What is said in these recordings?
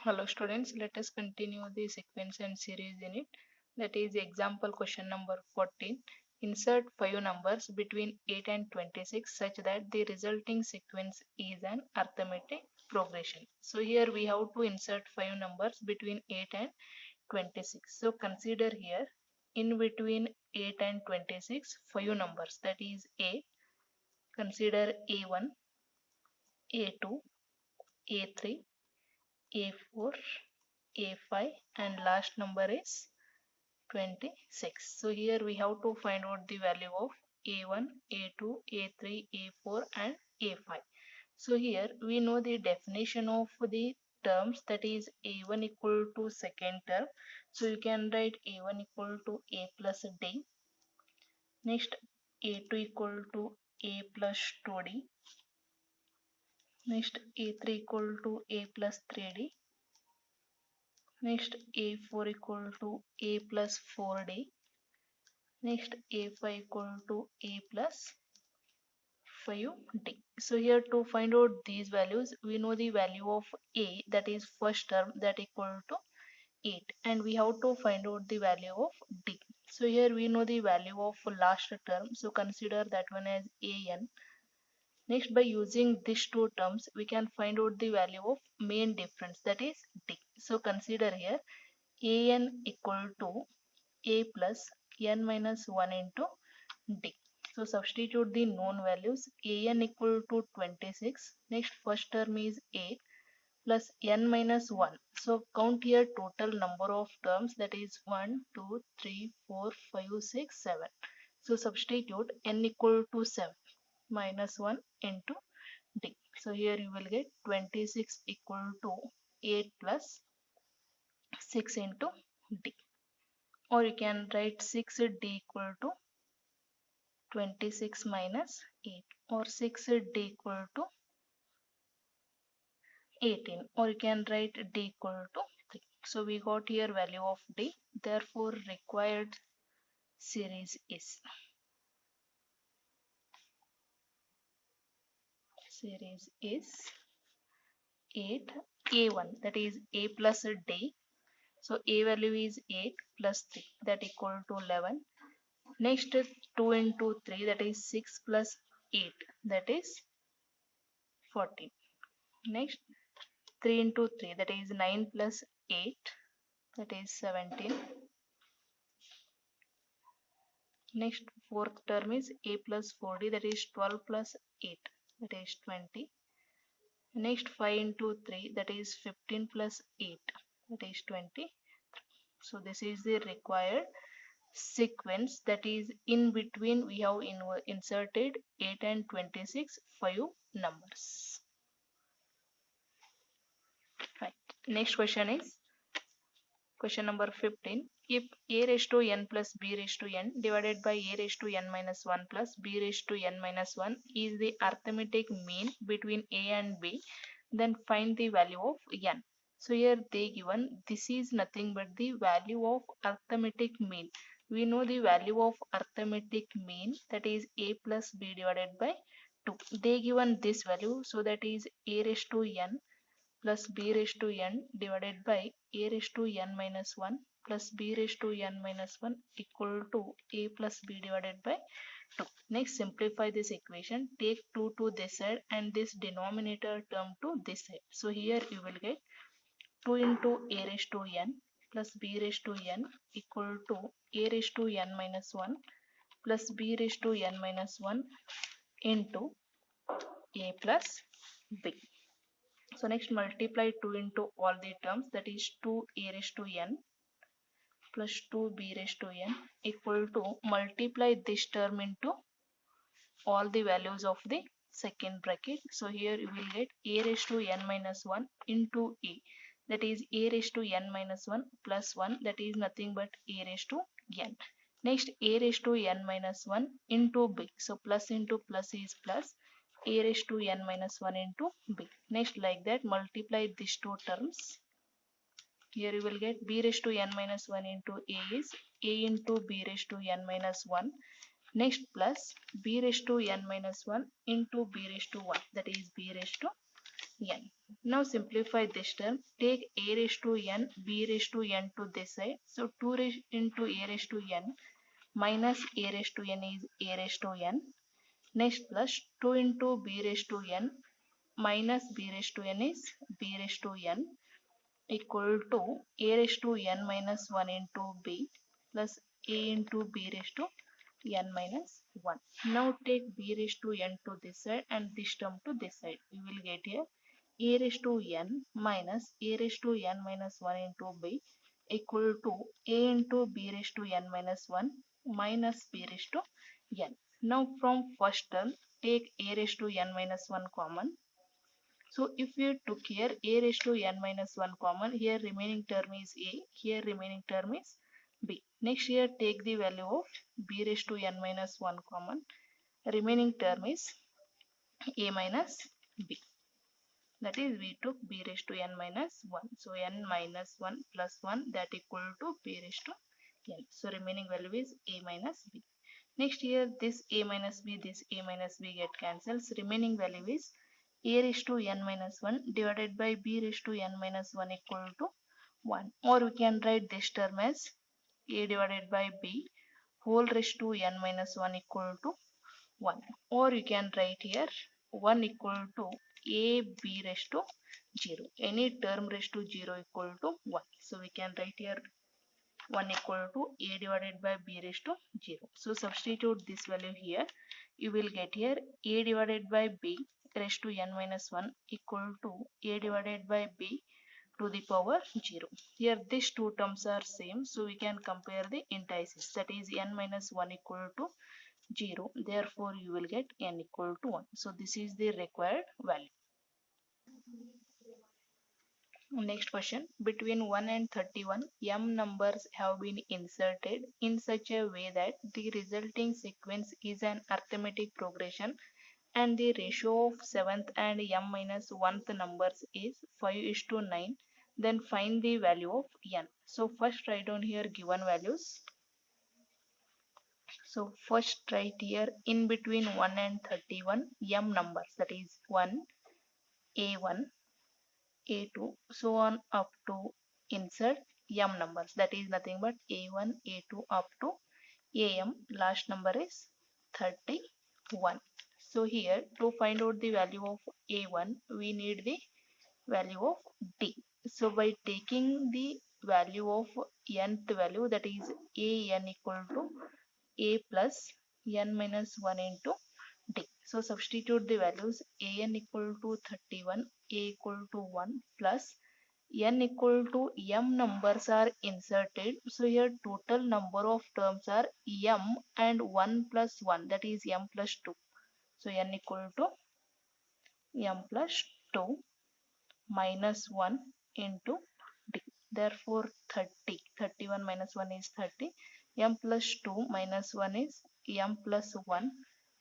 Hello students, let us continue the sequence and series in it. That is example question number 14. Insert 5 numbers between 8 and 26 such that the resulting sequence is an arithmetic progression. So here we have to insert 5 numbers between 8 and 26. So consider here in between 8 and 26 5 numbers, that is A. Consider A1, A2, A3, A4, A5 and last number is 26. So here we have to find out the value of A1, A2, A3, A4 and A5. So here we know the definition of the terms, that is A1 equal to second term. So you can write A1 equal to A plus D. Next A2 equal to A plus 2D. Next A3 equal to A plus 3D. Next A4 equal to A plus 4D. Next A5 equal to A plus 5D. So here to find out these values, we know the value of A, that is first term, that equal to 8, and we have to find out the value of D. So here we know the value of last term, so consider that one as AN. Next, by using these two terms, we can find out the value of main difference, that is D. So consider here AN equal to A plus N minus 1 into D. So substitute the known values. An equal to 26. Next first term is 8 plus n minus 1. So count here total number of terms, that is 1, 2, 3, 4, 5, 6, 7. So substitute n equal to 7 minus 1 into D. So here you will get 26 equal to 8 plus 6 into D. Or you can write 6D equal to 26 minus 8, or 6D equal to 18, or you can write D equal to 3. So we got here value of D, therefore required series is 8 A1, that is A plus D. So A value is 8 plus 3, that equal to 11. Next 2 into 3, that is 6 plus 8, that is 14. Next 3 into 3, that is 9 plus 8, that is 17. Next fourth term is A plus 4D, that is 12 plus 8, that is 20. Next 5 into 3, that is 15 plus 8, that is 20. So this is the required sequence, that is in between we have inserted 8 and 26 5 numbers. Right. Next question is question number 15. If a raised to n plus b raised to n divided by a raised to n minus 1 plus b raised to n minus 1 is the arithmetic mean between a and b, then find the value of n. So here they given this is nothing but the value of arithmetic mean. We know the value of arithmetic mean, that is a plus b divided by 2. They given this value, so that is a raised to n plus b raised to n divided by a raised to n minus 1 plus b raised to n minus 1 equal to a plus b divided by 2. Next simplify this equation, take 2 to this side and this denominator term to this side. So here you will get 2 into a raised to n plus b raised to n equal to a raised to n minus 1 plus b raised to n minus 1 into a plus b. So next multiply 2 into all the terms, that is 2a raised to n plus 2b raised to n equal to multiply this term into all the values of the second bracket. So here you will get a raised to n minus 1 into a, that is a raised to n minus 1 plus 1, that is nothing but a raised to n. Next a raised to n minus 1 into b, so plus into plus is plus, a raised to n minus 1 into b. Next like that multiply these two terms. Here you will get b raised to n minus 1 into a is a into b raised to n minus 1. Next plus b raised to n minus 1 into b raised to 1, that is b raised to n. Now simplify this term. Take a raised to n, b raised to n to this side. So 2 raised into a raised to n minus a raised to n is a raised to n. Next plus 2 into b raised to n minus b raised to n is b raised to n equal to a raised to n minus 1 into b plus a into b raised to n minus 1. Now take b raised to n to this side and this term to this side. You will get here a raised to n minus a raised to n minus 1 into b equal to a into b raised to n minus 1 minus b raised to n. Now from first term take a raised to n minus 1 common. So if we took here a raised to n minus 1 common, here remaining term is a, here remaining term is b. Next here take the value of b raised to n minus 1 common, remaining term is a minus b. That is we took b raised to n minus 1. So n minus 1 plus 1 that equal to b raised to n. So remaining value is a minus b. Next here this a minus b get cancels. Remaining value is a raised to n minus 1 divided by b raised to n minus 1 equal to 1. Or we can write this term as a divided by b whole raised to n minus 1 equal to 1. Or you can write here 1 equal to a b raised to 0. Any term raised to 0 equal to 1. So we can write here 1 equal to a divided by b raised to 0. So substitute this value here. You will get here a divided by b raised to n minus 1 equal to a divided by b to the power 0. Here these two terms are same, so we can compare the indices, that is n minus 1 equal to 0. Therefore you will get n equal to 1. So this is the required value. Next question. Between 1 and 31, m numbers have been inserted in such a way that the resulting sequence is an arithmetic progression and the ratio of 7th and m minus 1th numbers is 5:9. Then find the value of n. So first write down here given values. So first write here in between 1 and 31 m numbers, that is 1, a1, a2, so on up to insert m numbers, that is nothing but a1, a2 up to am. Last number is 31. So here to find out the value of a1 we need the value of d. So by taking the value of nth value, that is an equal to a plus n minus 1 into d. So substitute the values an equal to 31, a equal to 1 plus n equal to m numbers are inserted. So here total number of terms are m and 1 plus 1, that is m plus 2. So n equal to m plus 2 minus 1 into d. Therefore 31 minus 1 is 30. M plus 2 minus 1 is m plus 1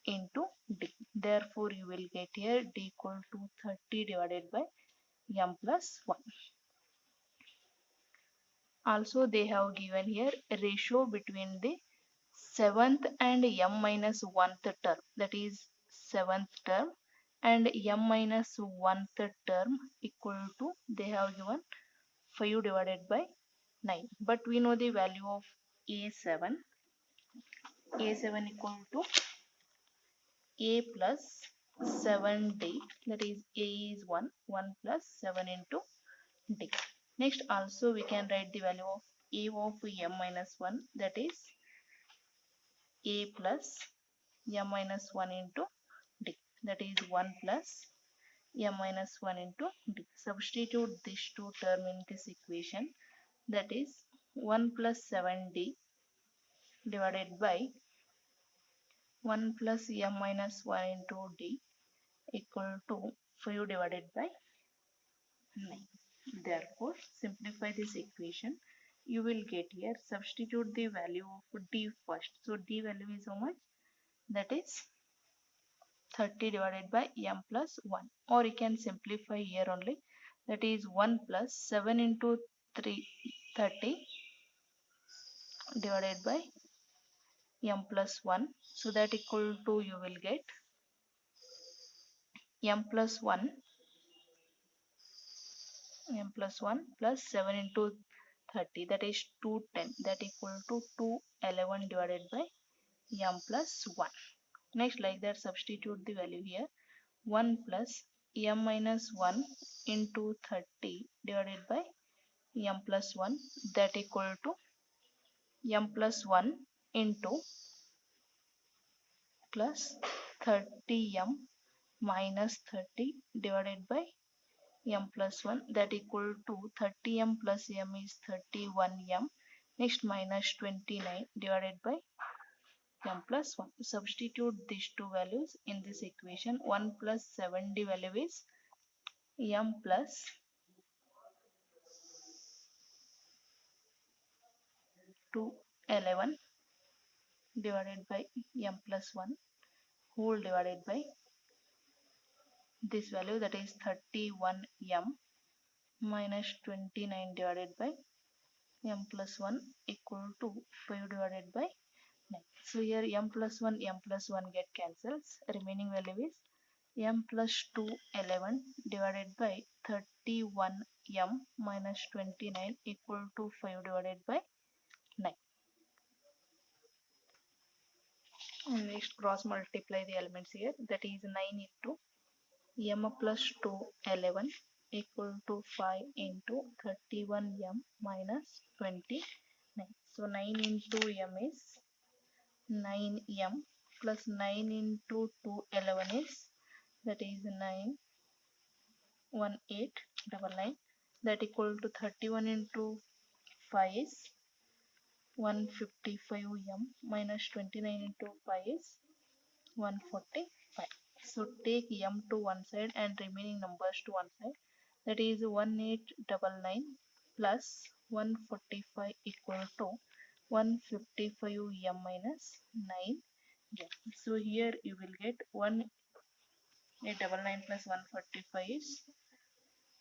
into d. Therefore you will get here d equal to 30 divided by m plus 1. Also they have given here a ratio between the 7th and m minus 1th term, that is 7th term and m minus 1th term equal to, they have given 5 divided by 9. But we know the value of a7 equal to a plus 7d, that is a is 1 plus 7 into d. Next also we can write the value of a of m minus 1, that is a plus m minus 1 into d, that is 1 plus m minus 1 into d. Substitute these two terms in this equation, that is 1 plus 7d divided by 1 plus m minus 1 into d equal to 5 divided by 9. Therefore simplify this equation. You will get here, substitute the value of d first. So d value is how much? That is 30 divided by m plus 1. Or you can simplify here only, that is 1 plus 7 into 30 divided by m plus 1. So that equal to, you will get m plus 1 m plus 1 plus 7 into 30, that is 210, that equal to 211 divided by m plus 1. Next, like that, substitute the value here. 1 plus m minus 1 into 30 divided by m plus 1, that equal to m plus 1 into plus 30m minus 30 divided by m plus 1, that equal to 30m plus m is 31m. Next, minus 29 divided by m plus 1. Substitute these two values in this equation. 1 plus 70 value is m plus 211 divided by m plus 1 whole divided by this value, that is 31m minus 29 divided by m plus 1 equal to 5 divided by 9. So here m plus 1 get cancels. Remaining value is m plus 211 divided by 31m minus 29 equal to 5 divided by 9. And next, cross multiply the elements here. That is 9 into m plus 211 equal to 5 into 31m minus 29. So 9 into m is 9m plus 9 into 211 is, that is 91899, that equal to 31 into 5 is 155m minus 29 into 5 is 145. So take m to one side and remaining numbers to one side, that is 1899 plus 145 equal to 155m minus 9. So here you will get 1899 plus 145 is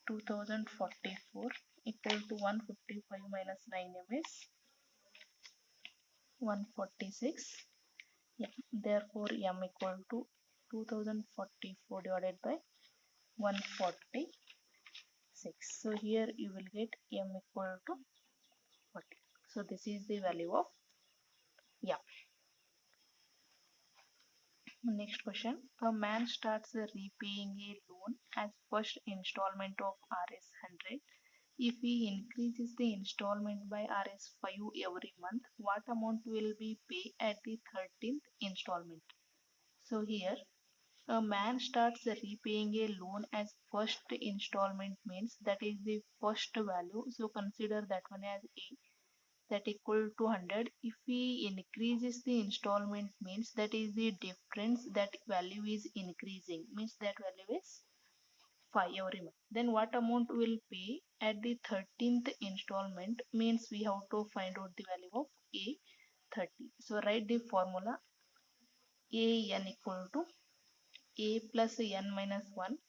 2044 equal to 155 minus 9m is 146. Yeah, therefore m equal to 2044 divided by 146. So here you will get m equal to 40. So this is the value of m. Next question. A man starts repaying a loan as first installment of Rs 100. If he increases the installment by Rs 5 every month, what amount will be paid at the 13th installment? So here a man starts repaying a loan as first installment means that is the first value. So consider that one as A, that equal to 100. If we increases the installment means that is the difference, that value is increasing means that value is 5 every month. Then what amount will pay at the 13th installment means we have to find out the value of A, 30. So write the formula A n equal to A plus n minus 1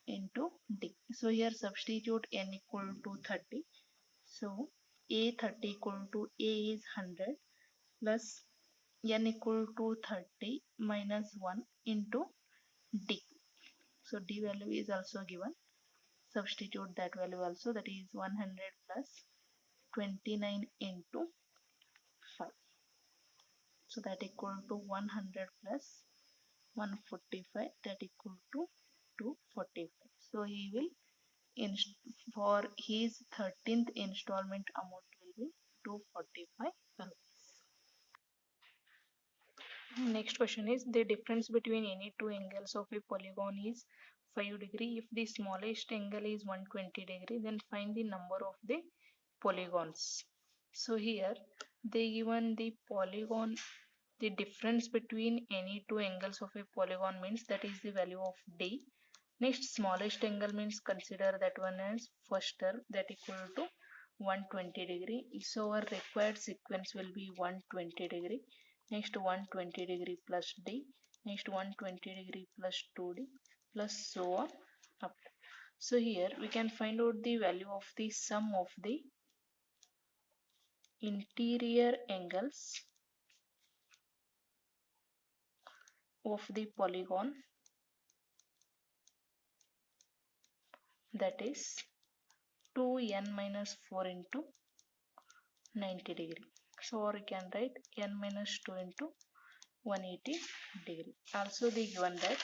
into D. So here substitute n equal to 30. So A 30 equal to A is 100 plus n equal to 30 minus 1 into D. So D value is also given. Substitute that value also, that is 100 plus 29 into 5. So that equal to 100 plus 145, that equal to 245. So he will for his 13th installment amount will be 245 rupees. Next question is the difference between any two angles of a polygon is 5 degree. If the smallest angle is 120 degree, then find the number of the polygons. So here they given the polygon, the difference between any two angles of a polygon means that is the value of D. Next, smallest angle means consider that one as first term, that equal to 120 degree. So our required sequence will be 120 degree. Next 120 degree plus D. Next 120 degree plus 2D plus so on up. So here we can find out the value of the sum of the interior angles of the polygon, that is 2n minus 4 into 90 degree. So or you can write n minus 2 into 180 degree. Also they given that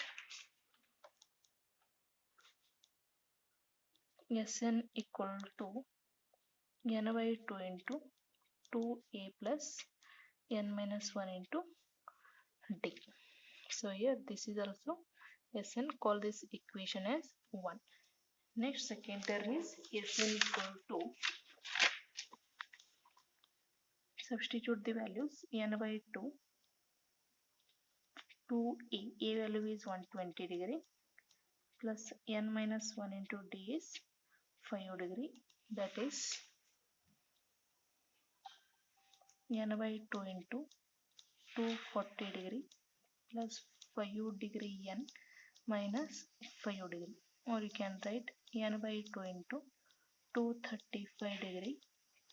Sn equal to n by 2 into 2a plus n minus 1 into d. So here this is also Sn. Call this equation as 1. Next second term is Sn equal to, substitute the values, n by 2, 2a value is 120 degree plus n minus 1 into d is 5 degree, that is n by 2 into 240 degree plus 5 degree n minus 5 degree, or you can write n by 2 into 235 degree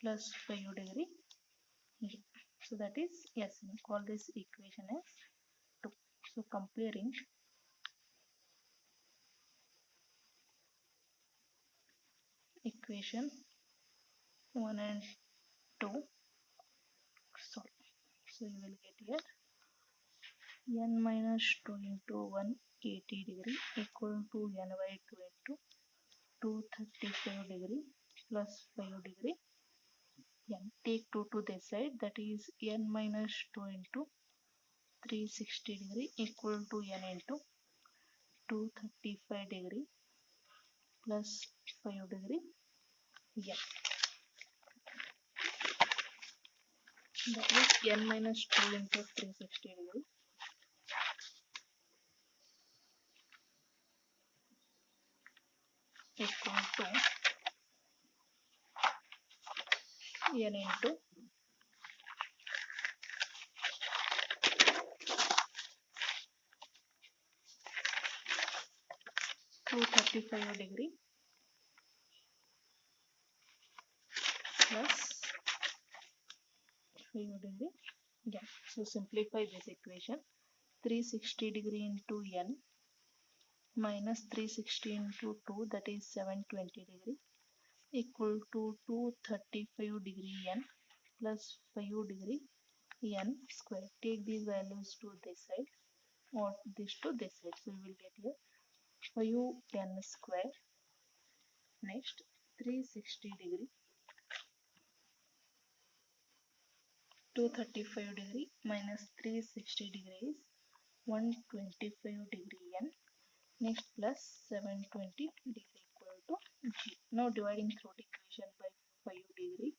plus 5 degree n. So that is yes, call this equation as 2. So comparing equation 1 and 2, solve. So you will get here n minus 2 into 180 degree equal to n by 2 into 235 degree plus 5 degree n. Take 2 to this side, that is n minus 2 into 360 degree equal to n into 235 degree plus 5 degree n. That is n minus 2 into 360 degree equal to n into 235 degree plus 5 degree n. So simplify this equation. 360 degree into n minus 360 into 2, that is 720 degree equal to 235 degree n plus 5 degree n square. Take these values to this side or this to this side. So you will get here 5 n square. Next 360 degree 235 degree minus 360 degree is 125 degree n. Next plus 720 degree equal to g. Now dividing through the equation by 5 degree.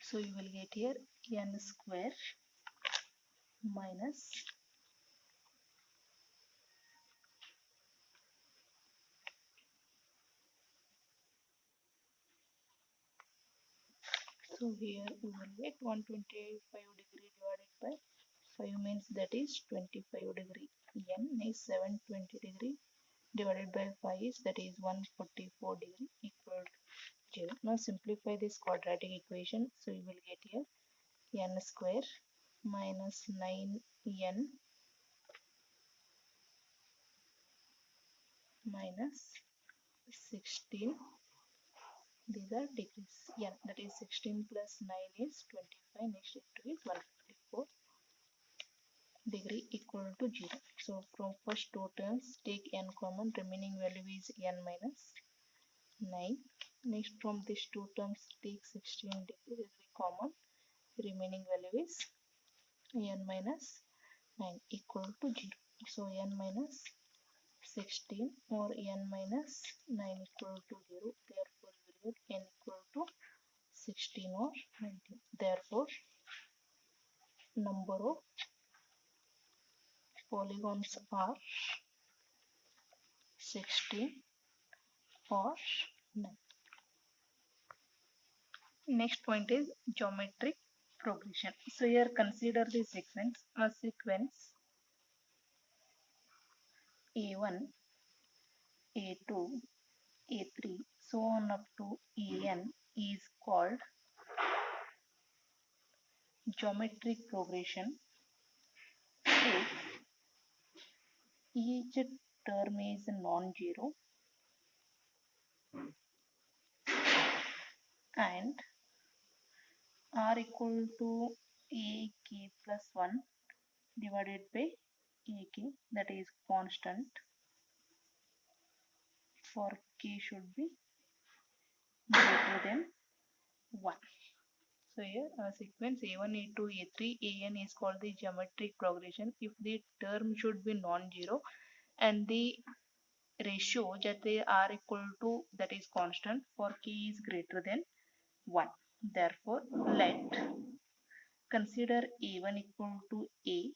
So you will get here n square minus, so here you will get 125 degree divided by 5 means that is 25 degree n is 720 degree divided by 5 is that is 144 degree equal to 0. Now simplify this quadratic equation. So you will get here n square minus 9n minus 16, these are degrees, yeah, that is 16 plus 9 is 25, next into is 154 degree equal to 0. So from first two terms take n common, remaining value is n minus 9. Next from these two terms take 16 degree common, remaining value is n minus 9 equal to 0. So n minus 16 or n minus 9 equal to 0. Therefore we will get n equal to 16 or 19. Therefore number of polygons are 16 or 9. Next point is geometric progression. So here consider the sequence. A sequence A1, A2, A3 so on up to An is called geometric progression if each term is non-zero and r equal to ak plus 1 divided by ak, that is constant for k should be greater than 1. So here sequence a1, a2, a3, an is called the geometric progression if the term should be non-zero and the ratio that they are equal to, that is constant, for k is greater than 1. Therefore, let consider a1 equal to a.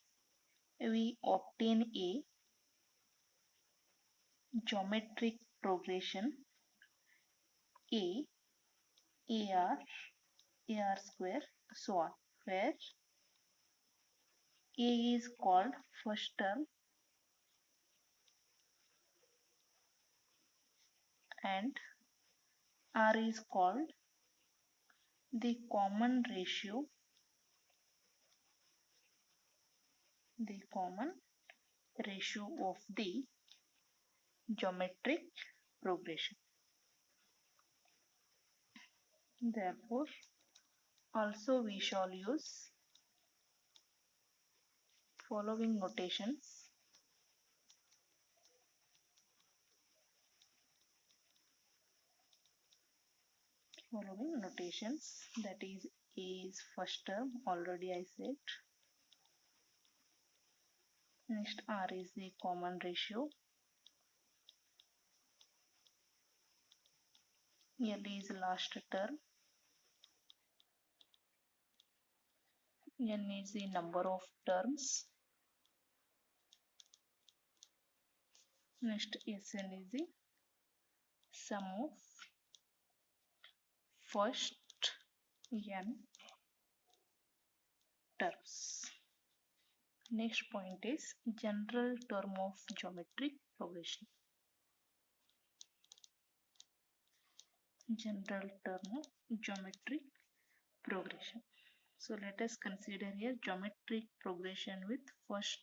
We obtain a geometric progression a, ar, ar square, so on, where a is called first term and r is called the common ratio, of the geometric progression. Therefore, also we shall use following notations. That is a is first term, already I said. Next r is the common ratio, l is last term, n is the number of terms, next Sn is the sum of first n terms. Next point is general term of geometric progression. General term of geometric progression. So let us consider here geometric progression with first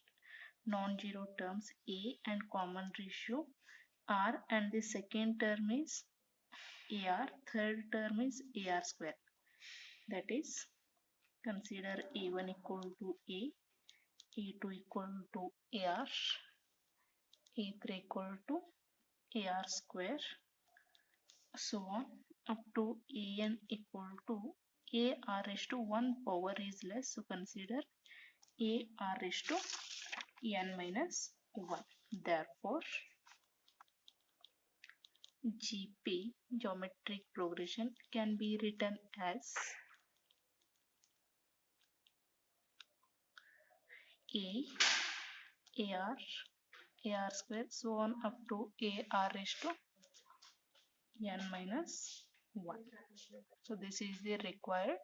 non-zero terms a and common ratio r, and the second term is ar, third term is ar square. That is, consider a1 equal to a, a2 equal to ar, a3 equal to ar square, so on up to an equal to a r raised to 1 power is less, so consider a r raised to n minus 1. Therefore, GP, geometric progression, can be written as a ar, ar square, so on up to a r raised to n minus 1. So this is the required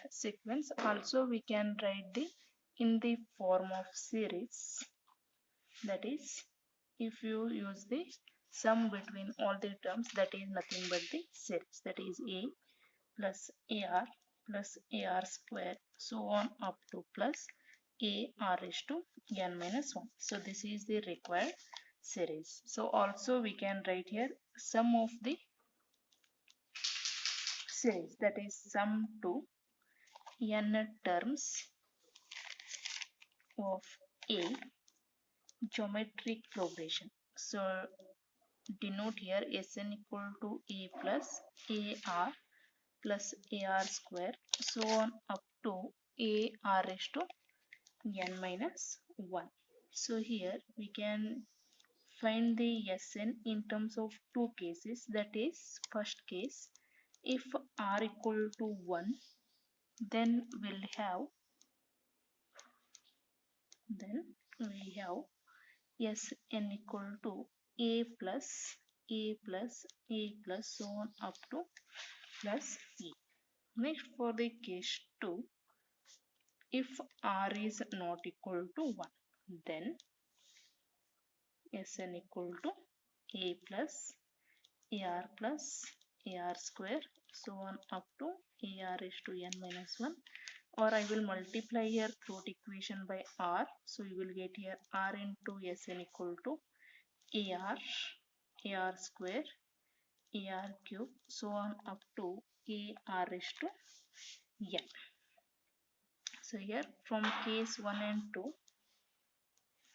sequence. Also we can write the in the form of series. That is, if you use the sum between all the terms, that is nothing but the series. That is a plus ar plus ar square, so on up to plus a r raised to n minus 1. So this is the required series. So also we can write here sum of the series, that is sum to n terms of a geometric progression. So denote here Sn equal to a plus ar plus ar square, so on up to a r raised to n minus 1. So here we can find the Sn in terms of two cases. That is, first case, if r equal to 1, then we have Sn equal to a plus a plus a plus, so on up to plus e. Next, for the case 2, if r is not equal to 1, then Sn equal to a plus ar square, so on up to ar raised to n minus 1, or I will multiply here through equation by r, so you will get here r into Sn equal to ar square AR cube, so on up to AR raised to n. So here from case 1 and 2,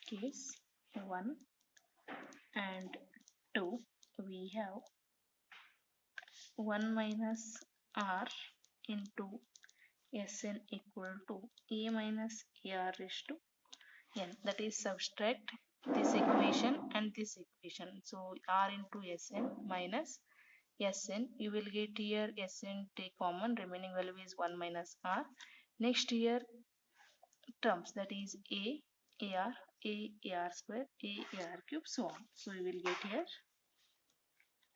case 1 and 2, we have 1 minus r into Sn equal to a minus ar raised to n. That is, subtract this equation and this equation. So r into Sn minus Sn, you will get here Sn take common, remaining value is 1 minus r. Next here terms, that is ar square, ar cube, so on. So you will get here,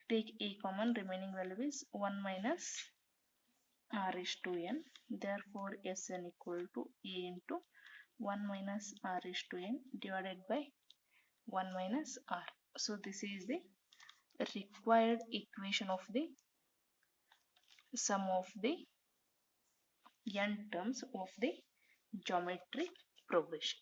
take a common, remaining value is 1 minus r is to n. Therefore Sn equal to a into 1 minus r is to n divided by 1 minus r. So this is the required equation of the sum of the n terms of the geometric progression.